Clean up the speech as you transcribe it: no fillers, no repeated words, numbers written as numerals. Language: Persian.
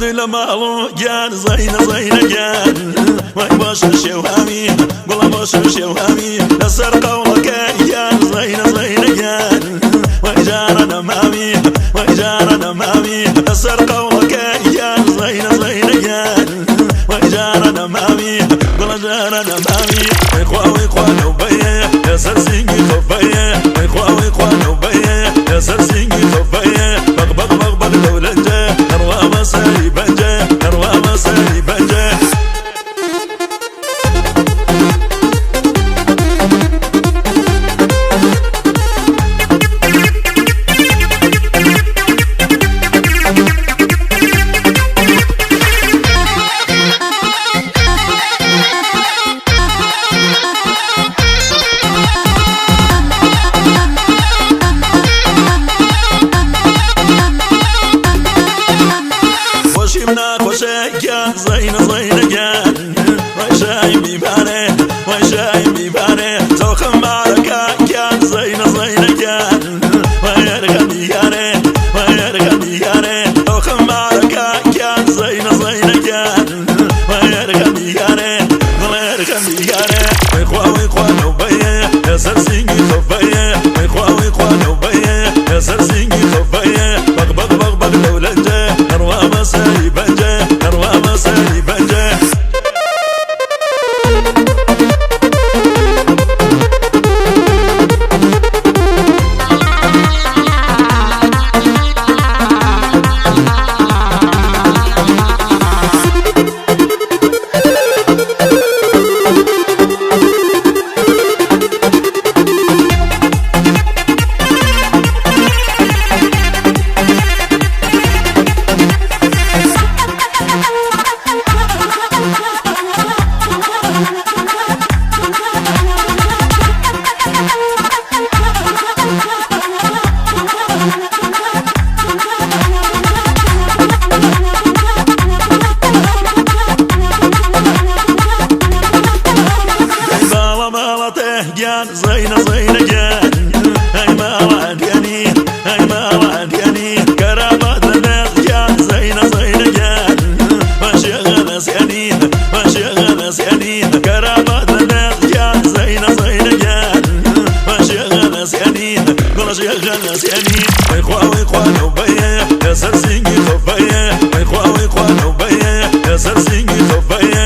دل مالو گن زین گن وای باش شوهمی گل باش شوهمی نصر قولك گن زین گن وای جارنا مامی وای جارنا مامی نصر قولك گن زین گن وای جارنا مامی گل جارنا مامی وای خوا نوبیه يا سرسيني خفيه وای خوا نوبیه يا سرسيني خفيه بغ دولنجه نروى مساري بنجه نروى مساري بنجه شمنا خوشگان زین گان وای شای میباره وای شای میباره زخم مارکا گان زین گان وای ارغمیاره وای ارغمیاره زخم مارکا گان زین گان وای ارغمیاره وای ارغمیاره وای خوا نوبیه يا سرسيني خفيه وای خوا نوبیه يا سرسيني خفيه بغ دولنجه نروى مساري بنجه نروى مساري بنجه جان زين جان هاي ما وعدني هاي ما وعدني كرامات الناس جان زين جان ماشي غنى سيانين ماشي غنى سيانين كرامات الناس جان زين جان ماشي غنى سيانين ماشي غنى سيانين وای خوا نوبیه يا سرسيني خفيه وای خوا نوبیه يا سرسيني خفيه